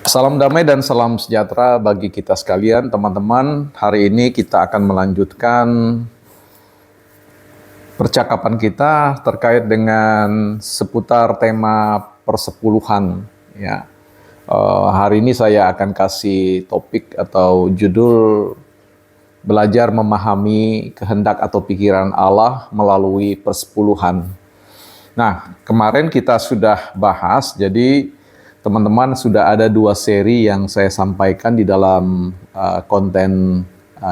Salam damai dan salam sejahtera bagi kita sekalian, teman-teman. Hari ini kita akan melanjutkan percakapan kita terkait dengan seputar tema persepuluhan. Ya, hari ini saya akan kasih topik atau judul belajar memahami kehendak atau pikiran Allah melalui persepuluhan. Nah, kemarin kita sudah bahas, jadi teman-teman sudah ada 2 seri yang saya sampaikan di dalam konten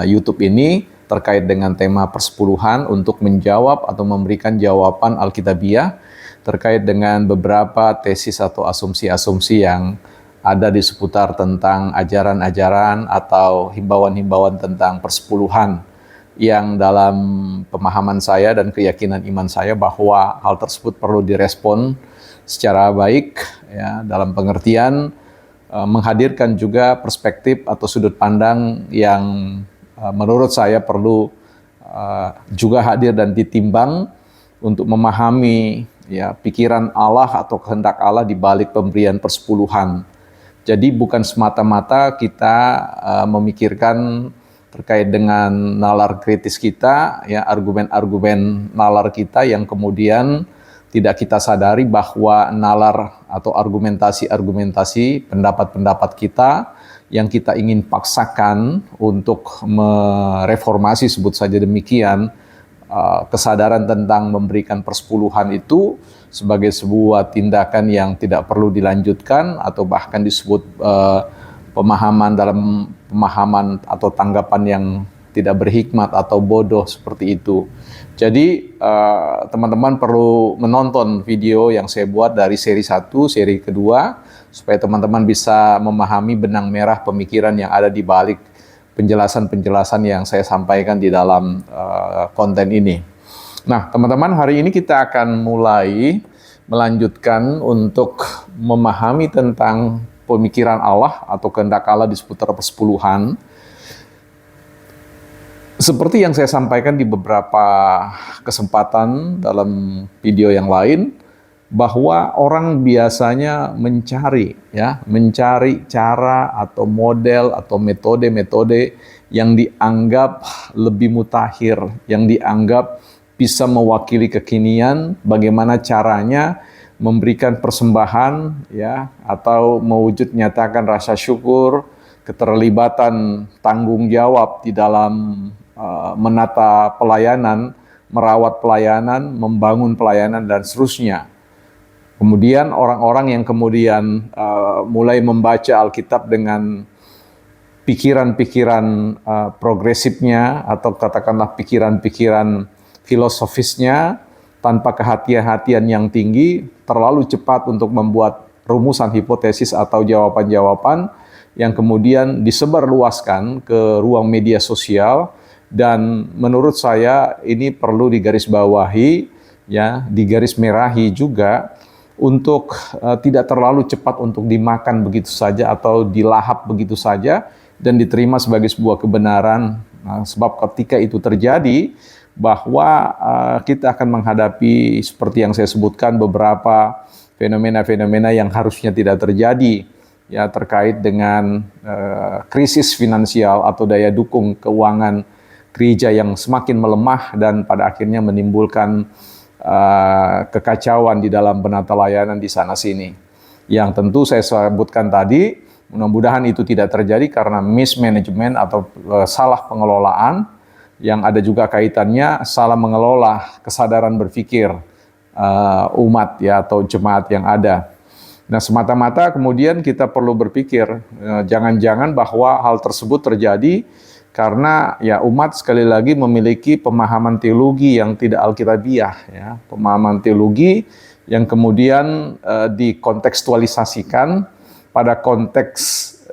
YouTube ini terkait dengan tema persepuluhan untuk menjawab atau memberikan jawaban Alkitabiah terkait dengan beberapa tesis atau asumsi-asumsi yang ada di seputar tentang ajaran-ajaran atau himbauan-himbauan tentang persepuluhan yang dalam pemahaman saya dan keyakinan iman saya bahwa hal tersebut perlu direspon secara baik, ya, dalam pengertian menghadirkan juga perspektif atau sudut pandang yang menurut saya perlu juga hadir dan ditimbang untuk memahami, ya, pikiran Allah atau kehendak Allah di balik pemberian persepuluhan. Jadi bukan semata-mata kita memikirkan terkait dengan nalar kritis kita, ya, argumen-argumen nalar kita yang kemudian tidak kita sadari bahwa nalar atau argumentasi-argumentasi pendapat-pendapat kita yang kita ingin paksakan untuk mereformasi, sebut saja demikian, kesadaran tentang memberikan persepuluhan itu sebagai sebuah tindakan yang tidak perlu dilanjutkan atau bahkan disebut pemahaman dalam pemahaman atau tanggapan yang tidak berhikmat atau bodoh seperti itu. Jadi teman-teman perlu menonton video yang saya buat dari seri 1, seri kedua, supaya teman-teman bisa memahami benang merah pemikiran yang ada di balik penjelasan-penjelasan yang saya sampaikan di dalam konten ini. Nah, teman-teman, hari ini kita akan mulai melanjutkan untuk memahami tentang pemikiran Allah atau kehendak Allah di seputar persepuluhan. Seperti yang saya sampaikan di beberapa kesempatan dalam video yang lain, bahwa orang biasanya mencari cara atau model atau metode-metode yang dianggap lebih mutakhir, yang dianggap bisa mewakili kekinian, bagaimana caranya memberikan persembahan, ya, atau mewujud nyatakan rasa syukur, keterlibatan tanggung jawab di dalam menata pelayanan, merawat pelayanan, membangun pelayanan, dan seterusnya. Kemudian orang-orang yang kemudian mulai membaca Alkitab dengan pikiran-pikiran progresifnya atau katakanlah pikiran-pikiran filosofisnya tanpa kehati-hatian yang tinggi, terlalu cepat untuk membuat rumusan hipotesis atau jawaban-jawaban yang kemudian disebarluaskan ke ruang media sosial. Dan menurut saya ini perlu digarisbawahi, ya, digarismerahi juga untuk tidak terlalu cepat untuk dimakan begitu saja atau dilahap begitu saja dan diterima sebagai sebuah kebenaran. Nah, sebab ketika itu terjadi, bahwa kita akan menghadapi seperti yang saya sebutkan beberapa fenomena-fenomena yang harusnya tidak terjadi, ya, terkait dengan krisis finansial atau daya dukung keuangan gereja yang semakin melemah dan pada akhirnya menimbulkan kekacauan di dalam penata layanan di sana sini. Yang tentu saya sebutkan tadi, mudah-mudahan itu tidak terjadi karena mismanagement atau salah pengelolaan, yang ada juga kaitannya salah mengelola kesadaran berpikir umat, ya, atau jemaat yang ada. Nah, semata-mata kemudian kita perlu berpikir jangan-jangan bahwa hal tersebut terjadi karena, ya, umat sekali lagi memiliki pemahaman teologi yang tidak alkitabiah, ya, pemahaman teologi yang kemudian dikontekstualisasikan pada konteks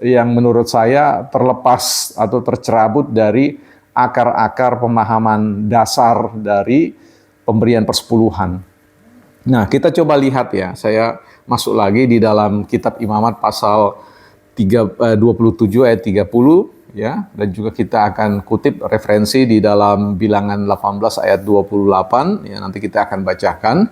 yang menurut saya terlepas atau tercerabut dari akar-akar pemahaman dasar dari pemberian persepuluhan. Nah, kita coba lihat, ya, saya masuk lagi di dalam kitab Imamat pasal 27 ayat 30, ya, dan juga kita akan kutip referensi di dalam Bilangan 18 ayat 28, ya, nanti kita akan bacakan.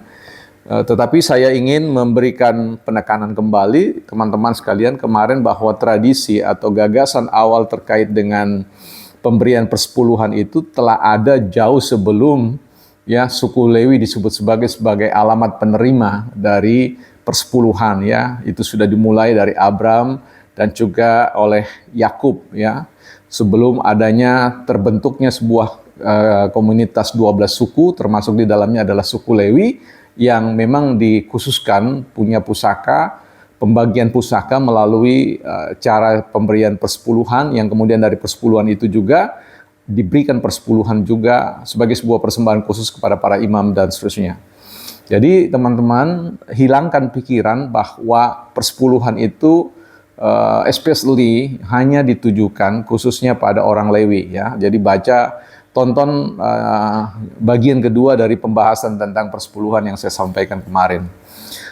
Tetapi saya ingin memberikan penekanan kembali teman-teman sekalian kemarin bahwa tradisi atau gagasan awal terkait dengan pemberian persepuluhan itu telah ada jauh sebelum ya suku Lewi disebut sebagai alamat penerima dari persepuluhan ya. Itu sudah dimulai dari Abram dan juga oleh Yakub ya. Sebelum adanya terbentuknya sebuah komunitas 12 suku termasuk di dalamnya adalah suku Lewi yang memang dikhususkan punya pusaka, pembagian pusaka melalui cara pemberian persepuluhan yang kemudian dari persepuluhan itu juga diberikan persepuluhan juga sebagai sebuah persembahan khusus kepada para imam dan seterusnya. Jadi teman-teman hilangkan pikiran bahwa persepuluhan itu especially hanya ditujukan khususnya pada orang Lewi ya. Jadi tonton bagian kedua dari pembahasan tentang persepuluhan yang saya sampaikan kemarin.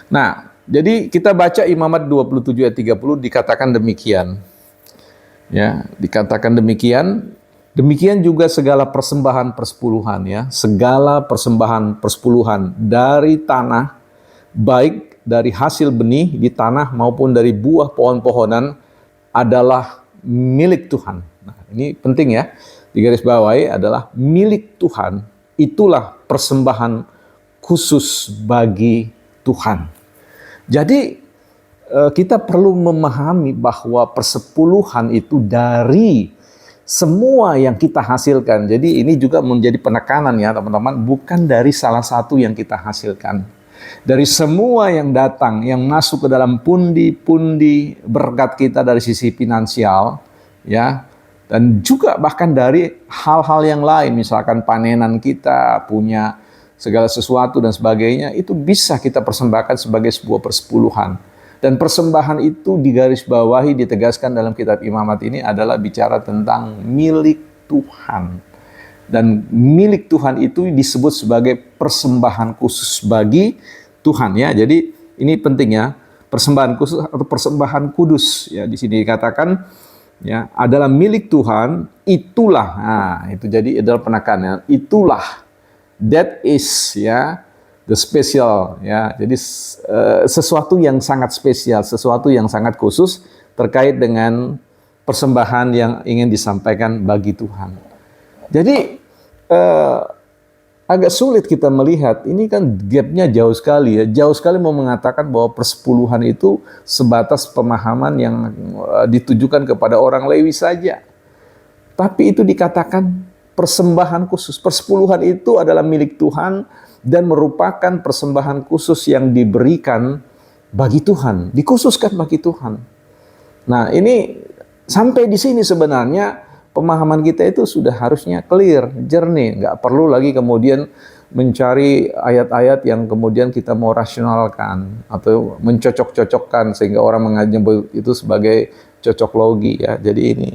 Nah, jadi kita baca Imamat 27 ayat 30 dikatakan demikian. Ya, dikatakan demikian. Demikian juga segala persembahan persepuluhan ya, segala persembahan persepuluhan dari tanah, baik dari hasil benih di tanah maupun dari buah pohon-pohonan adalah milik Tuhan. Nah, ini penting ya. Digaris bawahi adalah milik Tuhan, itulah persembahan khusus bagi Tuhan. Jadi kita perlu memahami bahwa persepuluhan itu dari semua yang kita hasilkan. Jadi ini juga menjadi penekanan ya teman-teman, bukan dari salah satu yang kita hasilkan. Dari semua yang datang, yang masuk ke dalam pundi-pundi berkat kita dari sisi finansial, ya, dan juga bahkan dari hal-hal yang lain, misalkan panenan kita, punya segala sesuatu dan sebagainya, itu bisa kita persembahkan sebagai sebuah persepuluhan. Dan persembahan itu digarisbawahi, ditegaskan dalam kitab Imamat ini adalah bicara tentang milik Tuhan. Dan milik Tuhan itu disebut sebagai persembahan khusus bagi Tuhan ya. Jadi ini penting ya, persembahan khusus atau persembahan kudus ya. Di sini dikatakan ya adalah milik Tuhan, itulah. Nah, itu jadi adalah penekanannya, itulah, that is ya, the special ya. Jadi sesuatu yang sangat spesial, sesuatu yang sangat khusus terkait dengan persembahan yang ingin disampaikan bagi Tuhan. Jadi agak sulit kita melihat, ini kan gapnya jauh sekali ya, jauh sekali mau mengatakan bahwa persepuluhan itu sebatas pemahaman yang ditujukan kepada orang Lewi saja. Tapi itu dikatakan persembahan khusus, persepuluhan itu adalah milik Tuhan dan merupakan persembahan khusus yang diberikan bagi Tuhan, dikhususkan bagi Tuhan. Nah ini sampai di sini sebenarnya pemahaman kita itu sudah harusnya clear, jernih, nggak perlu lagi kemudian mencari ayat-ayat yang kemudian kita mau rasionalkan atau mencocok-cocokkan sehingga orang menyebut itu sebagai cocok logi ya. Jadi ini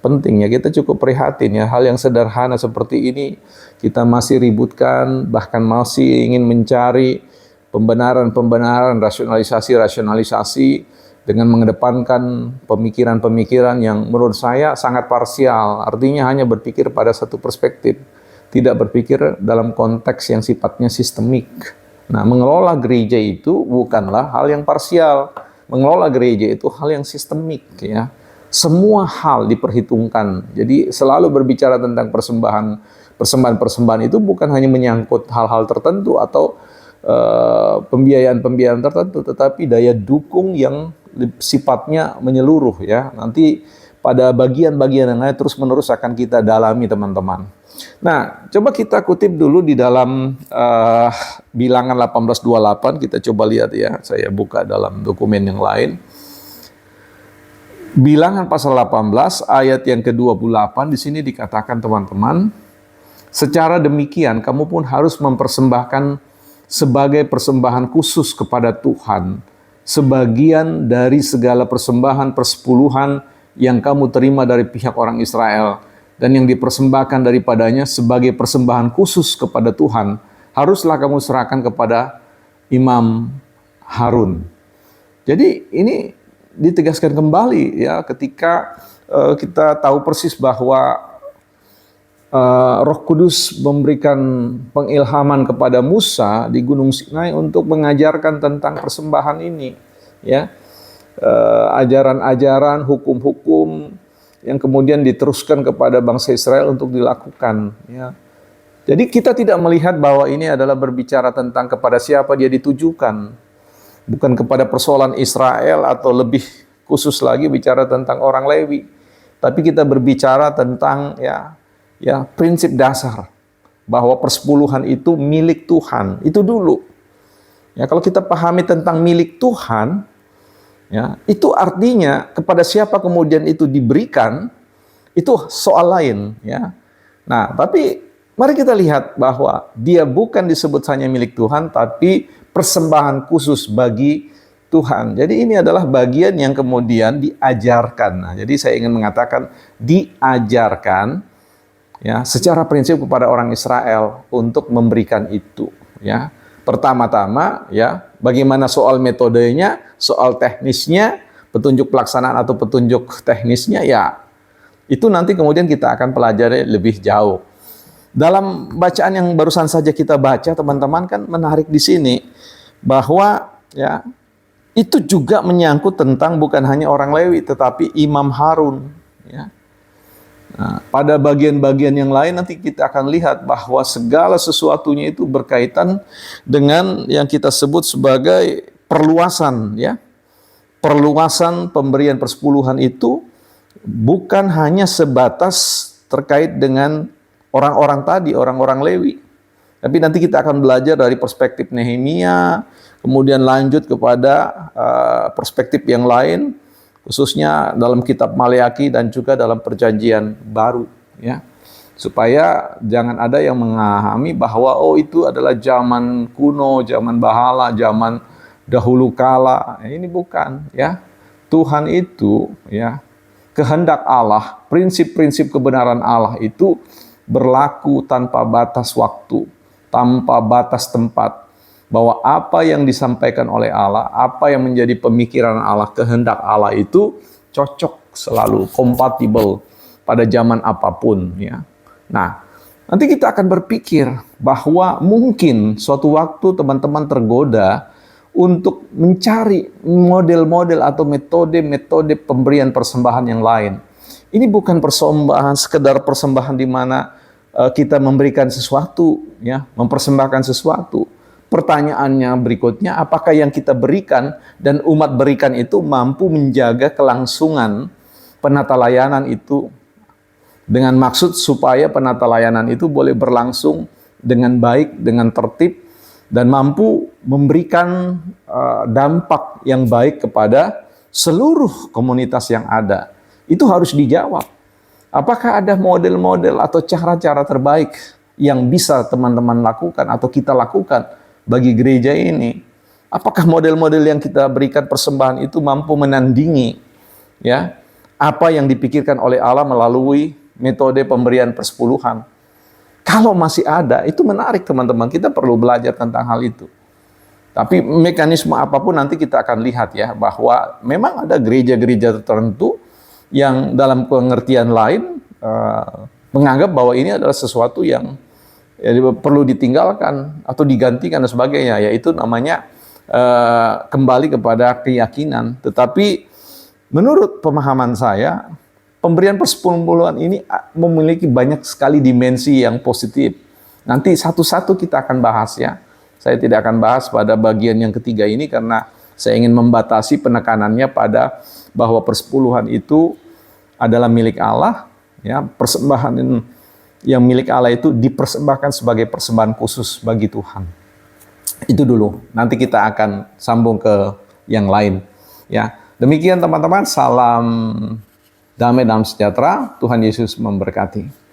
pentingnya kita cukup prihatin ya, hal yang sederhana seperti ini kita masih ributkan, bahkan masih ingin mencari pembenaran-pembenaran, rasionalisasi dengan mengedepankan pemikiran-pemikiran yang menurut saya sangat parsial, artinya hanya berpikir pada satu perspektif, tidak berpikir dalam konteks yang sifatnya sistemik. Nah, mengelola gereja itu bukanlah hal yang parsial, mengelola gereja itu hal yang sistemik ya. Semua hal diperhitungkan. Jadi selalu berbicara tentang persembahan itu bukan hanya menyangkut hal-hal tertentu atau pembiayaan-pembiayaan tertentu, tetapi daya dukung yang sifatnya menyeluruh ya. Nanti pada bagian-bagian yang lain terus-menerus akan kita dalami teman-teman. Nah, coba kita kutip dulu di dalam Bilangan 18:28, kita coba lihat ya. Saya buka dalam dokumen yang lain. Bilangan pasal 18 ayat yang ke-28 di sini dikatakan teman-teman, secara demikian kamu pun harus mempersembahkan sebagai persembahan khusus kepada Tuhan sebagian dari segala persembahan persepuluhan yang kamu terima dari pihak orang Israel dan yang dipersembahkan daripadanya sebagai persembahan khusus kepada Tuhan haruslah kamu serahkan kepada Imam Harun. Jadi ini ditegaskan kembali ya ketika kita tahu persis bahwa Roh Kudus memberikan pengilhaman kepada Musa di Gunung Sinai untuk mengajarkan tentang persembahan ini, ya, ajaran-ajaran, hukum-hukum yang kemudian diteruskan kepada bangsa Israel untuk dilakukan, ya. Jadi kita tidak melihat bahwa ini adalah berbicara tentang kepada siapa dia ditujukan, bukan kepada persoalan Israel atau lebih khusus lagi bicara tentang orang Lewi, tapi kita berbicara tentang prinsip dasar bahwa persepuluhan itu milik Tuhan. Itu dulu. Ya, kalau kita pahami tentang milik Tuhan, ya, itu artinya kepada siapa kemudian itu diberikan, itu soal lain, ya. Nah, tapi mari kita lihat bahwa dia bukan disebut hanya milik Tuhan, tapi persembahan khusus bagi Tuhan. Jadi ini adalah bagian yang kemudian diajarkan. Nah, jadi saya ingin mengatakan diajarkan, ya, secara prinsip kepada orang Israel untuk memberikan itu, ya. Pertama-tama, ya, bagaimana soal metodenya, soal teknisnya, petunjuk pelaksanaan atau petunjuk teknisnya, ya, itu nanti kemudian kita akan pelajari lebih jauh. Dalam bacaan yang barusan saja kita baca, teman-teman, kan menarik di sini bahwa, ya, itu juga menyangkut tentang bukan hanya orang Lewi, tetapi Imam Harun, ya. Nah, pada bagian-bagian yang lain nanti kita akan lihat bahwa segala sesuatunya itu berkaitan dengan yang kita sebut sebagai perluasan, ya. Perluasan pemberian persepuluhan itu bukan hanya sebatas terkait dengan orang-orang tadi, orang-orang Lewi. Tapi nanti kita akan belajar dari perspektif Nehemia, kemudian lanjut kepada perspektif yang lain, khususnya dalam kitab Maleaki dan juga dalam perjanjian baru, ya. Supaya jangan ada yang memahami bahwa itu adalah zaman kuno, zaman bahala, zaman dahulu kala. Ini bukan, ya. Tuhan itu, ya, kehendak Allah, prinsip-prinsip kebenaran Allah itu berlaku tanpa batas waktu, tanpa batas tempat. Bahwa apa yang disampaikan oleh Allah, apa yang menjadi pemikiran Allah, kehendak Allah itu cocok selalu, kompatibel pada zaman apapun, ya. Nah, nanti kita akan berpikir bahwa mungkin suatu waktu teman-teman tergoda untuk mencari model-model atau metode-metode pemberian persembahan yang lain. Ini bukan persembahan, sekedar persembahan di mana kita memberikan sesuatu, ya, mempersembahkan sesuatu. Pertanyaannya berikutnya, apakah yang kita berikan dan umat berikan itu mampu menjaga kelangsungan penata layanan itu, dengan maksud supaya penata layanan itu boleh berlangsung dengan baik, dengan tertib, dan mampu memberikan dampak yang baik kepada seluruh komunitas yang ada. Itu harus dijawab. Apakah ada model-model atau cara-cara terbaik yang bisa teman-teman lakukan atau kita lakukan bagi gereja ini? Apakah model-model yang kita berikan persembahan itu mampu menandingi, ya, apa yang dipikirkan oleh Allah melalui metode pemberian persepuluhan? Kalau masih ada, itu menarik teman-teman. Kita perlu belajar tentang hal itu. Tapi mekanisme apapun nanti kita akan lihat, ya, bahwa memang ada gereja-gereja tertentu yang dalam pengertian lain menganggap bahwa ini adalah sesuatu yang perlu ditinggalkan atau digantikan dan sebagainya, yaitu namanya kembali kepada keyakinan. Tetapi menurut pemahaman saya, pemberian persepuluhan ini memiliki banyak sekali dimensi yang positif. Nanti satu-satu kita akan bahas, ya. Saya tidak akan bahas pada bagian yang ketiga ini karena saya ingin membatasi penekanannya pada bahwa persepuluhan itu adalah milik Allah, ya. Persembahan yang milik Allah itu dipersembahkan sebagai persembahan khusus bagi Tuhan. Itu dulu. Nanti kita akan sambung ke yang lain, ya. Demikian teman-teman, salam damai dan sejahtera. Tuhan Yesus memberkati.